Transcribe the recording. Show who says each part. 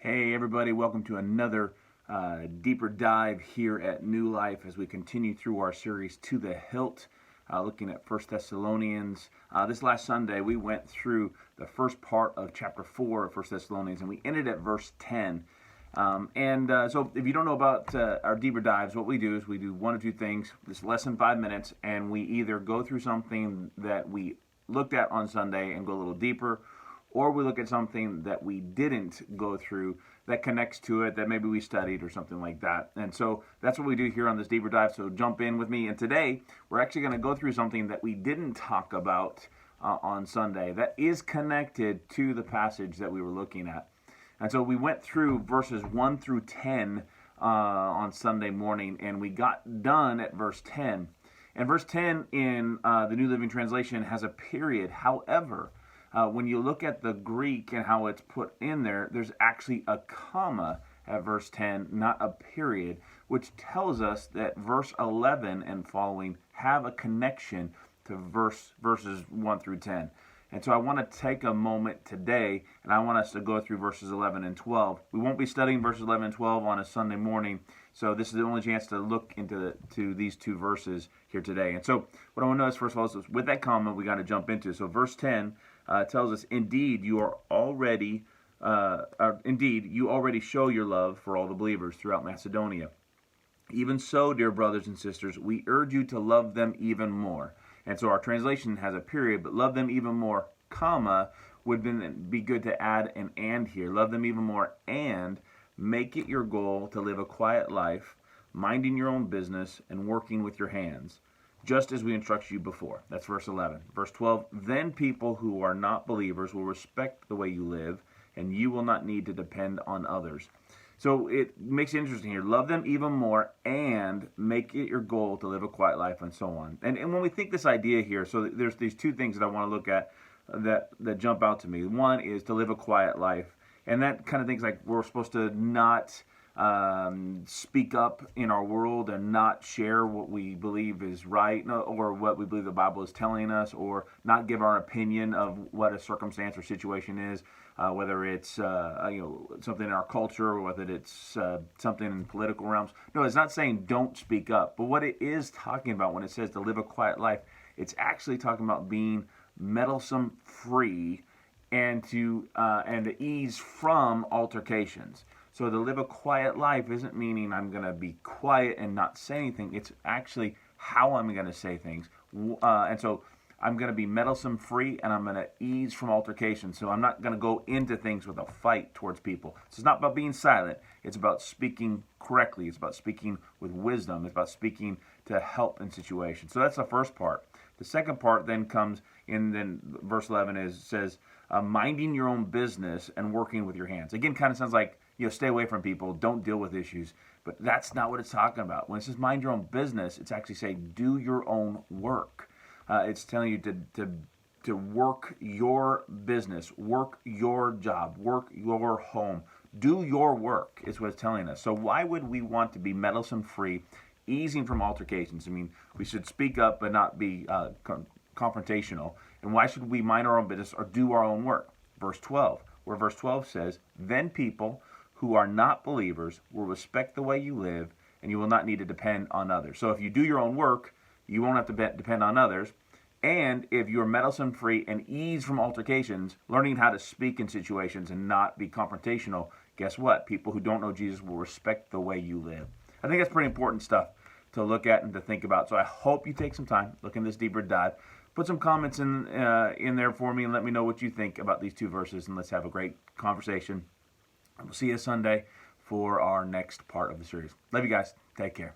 Speaker 1: Hey everybody, welcome to another deeper dive here at New Life as we continue through our series To the Hilt, looking at 1 Thessalonians. This last Sunday we went through the first part of chapter 4 of 1 Thessalonians and we ended at verse 10. So if you don't know about our deeper dives, what we do is we do one or two things. It's less than 5 minutes, and we either go through something that we looked at on Sunday and go a little deeper, or we look at something that we didn't go through that connects to it, that maybe we studied or something like that. And so that's what we do here on this deeper dive. So jump in with me. And today we're actually going to go through something that we didn't talk about on Sunday that is connected to the passage that we were looking at. And so we went through verses 1 through 10 on Sunday morning, and we got done at verse 10. And verse 10 in the New Living Translation has a period. However, when you look at the Greek and how it's put in there, there's actually a comma at verse 10, not a period, which tells us that verse 11 and following have a connection to verses 1 through 10. And so I want to take a moment today, and I want us to go through verses 11 and 12. We won't be studying verses 11 and 12 on a Sunday morning, so this is the only chance to look into these two verses here today. And so what I want to notice, first of all, is with that comma, we got to jump into. So verse 10 tells us, Indeed, you already show your love for all the believers throughout Macedonia. Even so, dear brothers and sisters, we urge you to love them even more. And so our translation has a period, but love them even more, comma, would be good to add an and here. Love them even more, and make it your goal to live a quiet life, minding your own business and working with your hands, just as we instructed you before. That's verse 11. Verse 12, then people who are not believers will respect the way you live, and you will not need to depend on others. So it makes it interesting here. Love them even more and make it your goal to live a quiet life, and so on. And when we think this idea here, so there's these two things that I want to look at that jump out to me. One is to live a quiet life. And that kind of things like we're supposed to not speak up in our world and not share what we believe is right or what we believe the Bible is telling us, or not give our opinion of what a circumstance or situation is, whether it's something in our culture or whether it's something in political realms. No, it's not saying don't speak up, but what it is talking about when it says to live a quiet life, it's actually talking about being meddlesome free and to ease from altercations. So to live a quiet life isn't meaning I'm going to be quiet and not say anything. It's actually how I'm going to say things. And so I'm going to be meddlesome free, and I'm going to ease from altercations. So I'm not going to go into things with a fight towards people. So it's not about being silent. It's about speaking correctly. It's about speaking with wisdom. It's about speaking to help in situations. So that's the first part. The second part then comes in then verse 11 says, minding your own business and working with your hands. Again, kind of sounds like, stay away from people, don't deal with issues. But that's not what it's talking about. When it says mind your own business, it's actually saying do your own work. It's telling you to work your business, work your job, work your home. Do your work is what it's telling us. So why would we want to be meddlesome free, easing from altercations? I mean, we should speak up but not be confrontational. And why should we mind our own business or do our own work? Verse 12, where verse 12 says, then people who are not believers will respect the way you live, and you will not need to depend on others. So if you do your own work, you won't have to depend on others. And if you're meddlesome free and ease from altercations, learning how to speak in situations and not be confrontational, guess what? People who don't know Jesus will respect the way you live. I think that's pretty important stuff to look at and to think about. So I hope you take some time, look in this deeper dive. Put some comments in there for me and let me know what you think about these two verses, and let's have a great conversation. We'll see you Sunday for our next part of the series. Love you guys. Take care.